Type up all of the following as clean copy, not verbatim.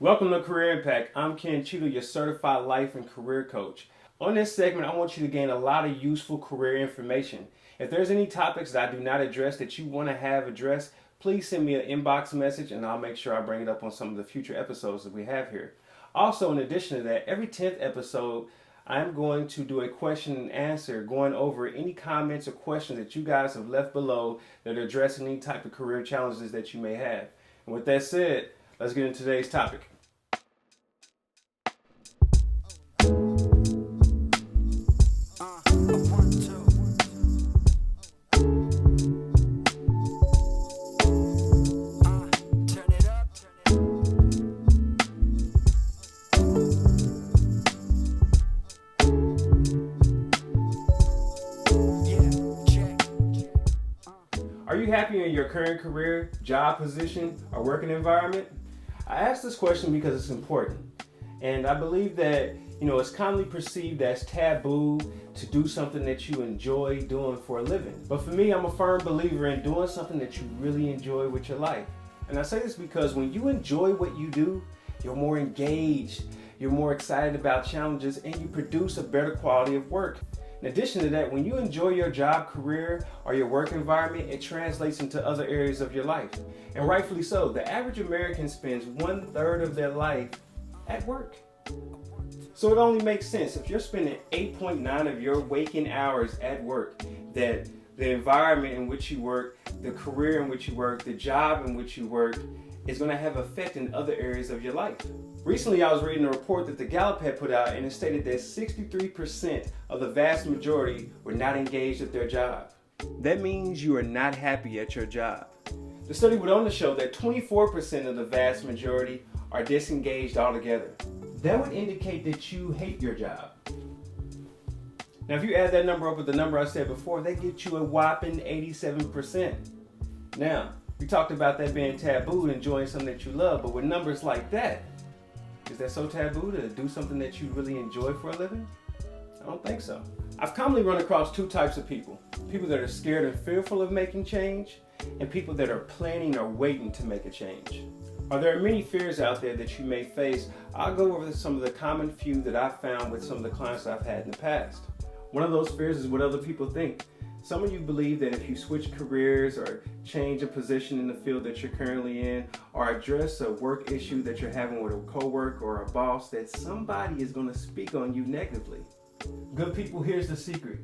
Welcome to Career Impact. I'm Ken Cheadle, your certified life and career coach. On this segment, I want you to gain a lot of useful career information. If there's any topics that I do not address that you want to have addressed, please send me an inbox message and I'll make sure I bring it up on some of the future episodes that we have here. Also, in addition to that, every 10th episode, I'm going to do a question and answer going over any comments or questions that you guys have left below that are addressing any type of career challenges that you may have. And with that said, let's get into today's topic. Are you happy in your current career, job position, or working environment? I ask this question because it's important. And I believe that, it's commonly perceived as taboo to do something that you enjoy doing for a living. But for me, I'm a firm believer in doing something that you really enjoy with your life. And I say this because when you enjoy what you do, you're more engaged, you're more excited about challenges, and you produce a better quality of work. In addition to that, when you enjoy your job, career, or your work environment, it translates into other areas of your life. And rightfully so. The average American spends 1/3 of their life at work. So it only makes sense if you're spending 8.9 of your waking hours at work, that the environment in which you work, the career in which you work, the job in which you work is going to have effect in other areas of your life. Recently, I was reading a report that the Gallup had put out, and it stated that 63% of the vast majority were not engaged at their job. That means you are not happy at your job. The study went on to show that 24% of the vast majority are disengaged altogether. That would indicate that you hate your job. Now, if you add that number up with the number I said before, they get you a whopping 87%. Now, we talked about that being taboo, enjoying something that you love, but with numbers like that, is that so taboo to do something that you really enjoy for a living? I don't think so. I've commonly run across two types of people. People that are scared and fearful of making change, and people that are planning or waiting to make a change. While there are many fears out there that you may face, I'll go over some of the common few that I've found with some of the clients I've had in the past. One of those fears is what other people think. Some of you believe that if you switch careers or change a position in the field that you're currently in, or address a work issue that you're having with a coworker or a boss, that somebody is going to speak on you negatively. Good people, here's the secret.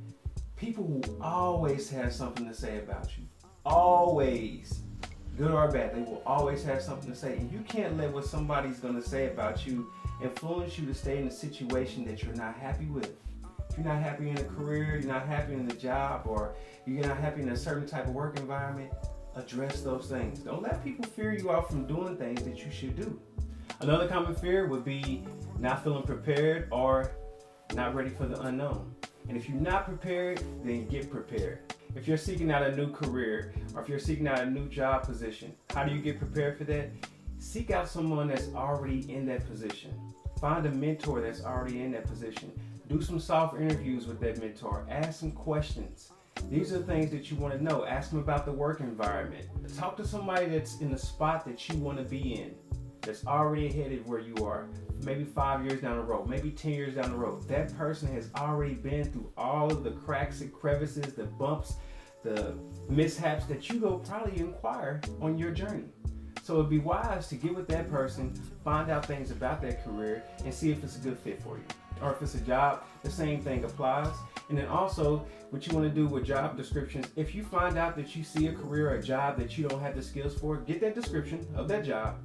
People will always have something to say about you. Always. Good or bad, they will always have something to say. And you can't let what somebody's going to say about you influence you to stay in a situation that you're not happy with. If you're not happy in a career, you're not happy in the job, or you're not happy in a certain type of work environment, address those things. Don't let people fear you out from doing things that you should do. Another common fear would be not feeling prepared or not ready for the unknown. And if you're not prepared, then get prepared. If you're seeking out a new career, or if you're seeking out a new job position, how do you get prepared for that? Seek out someone that's already in that position. Find a mentor that's already in that position. Do some soft interviews with that mentor. Ask some questions. These are the things that you want to know. Ask them about the work environment. Talk to somebody that's in the spot that you want to be in, that's already headed where you are. Maybe 5 years down the road, maybe 10 years down the road. That person has already been through all of the cracks and crevices, the bumps, the mishaps that you go probably inquire on your journey. So it'd be wise to get with that person, find out things about that career, and see if it's a good fit for you. Or if it's a job, the same thing applies. And then also, what you want to do with job descriptions, if you find out that you see a career or a job that you don't have the skills for, get that description of that job,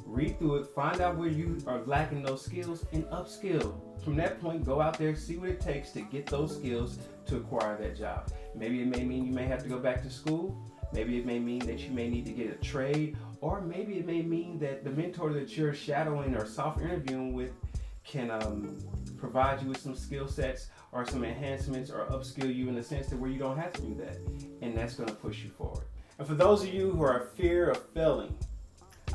read through it, find out where you are lacking those skills, and upskill. From that point, go out there, see what it takes to get those skills to acquire that job. Maybe it may mean you may have to go back to school. Maybe it may mean that you may need to get a trade, or maybe it may mean that the mentor that you're shadowing or soft interviewing with can provide you with some skill sets or some enhancements or upskill you in the sense that where you don't have to do that. And that's going to push you forward. And for those of you who are in fear of failing,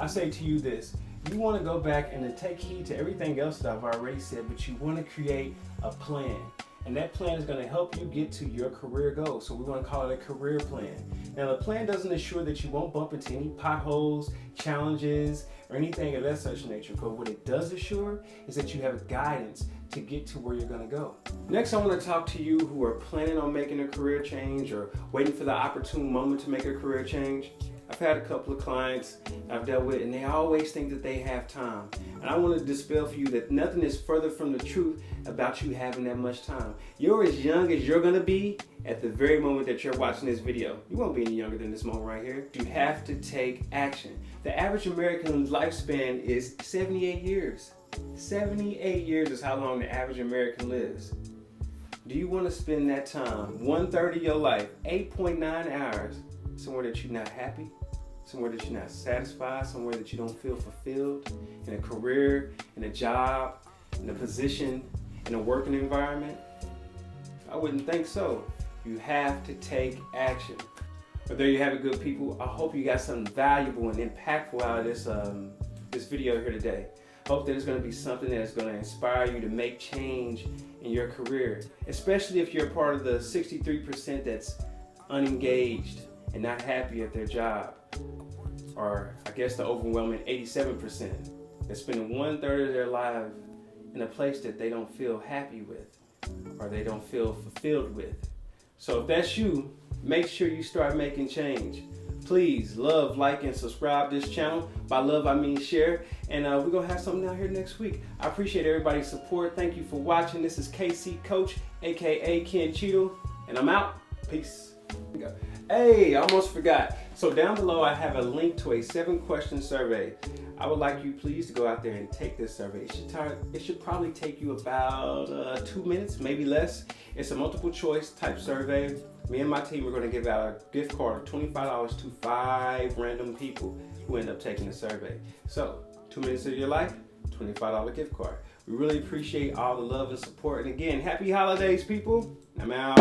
I say to you this: you want to go back and then take heed to everything else that I've already said, but you want to create a plan. And that plan is going to help you get to your career goal. So we want to call it a career plan. Now, the plan doesn't assure that you won't bump into any potholes, challenges, or anything of that such nature. But what it does assure is that you have guidance to get to where you're going to go. Next, I want to talk to you who are planning on making a career change or waiting for the opportune moment to make a career change. I've had a couple of clients I've dealt with, and they always think that they have time. And I want to dispel for you that nothing is further from the truth about you having that much time. You're as young as you're going to be at the very moment that you're watching this video. You won't be any younger than this moment right here. You have to take action. The average American lifespan is 78 years. 78 years is how long the average American lives. Do you want to spend that time, 1/3 of your life, 8.9 hours, somewhere that you're not happy, somewhere that you're not satisfied, somewhere that you don't feel fulfilled, in a career, in a job, in a position, in a working environment? I wouldn't think so. You have to take action. But there you have it, good people. I hope you got something valuable and impactful out of this video here today. Hope that it's going to be something that is going to inspire you to make change in your career, especially if you're a part of the 63% that's unengaged and not happy at their job, or I guess the overwhelming 87% that's spending 1/3 of their life in a place that they don't feel happy with or they don't feel fulfilled with. So if that's you, make sure you start making change. Please love, like, and subscribe this channel. By love, I mean share. And we're going to have something out here next week. I appreciate everybody's support. Thank you for watching. This is KC Coach, a.k.a. Ken Cheadle. And I'm out. Peace. Hey, I almost forgot. So down below, I have a link to a 7-question survey. I would like you please to go out there and take this survey. It should probably take you about 2 minutes, maybe less. It's a multiple choice type survey. Me and my team are going to give out a gift card of $25 to 5 random people who end up taking the survey. So 2 minutes of your life, $25 gift card. We really appreciate all the love and support. And again, happy holidays, people. I'm out.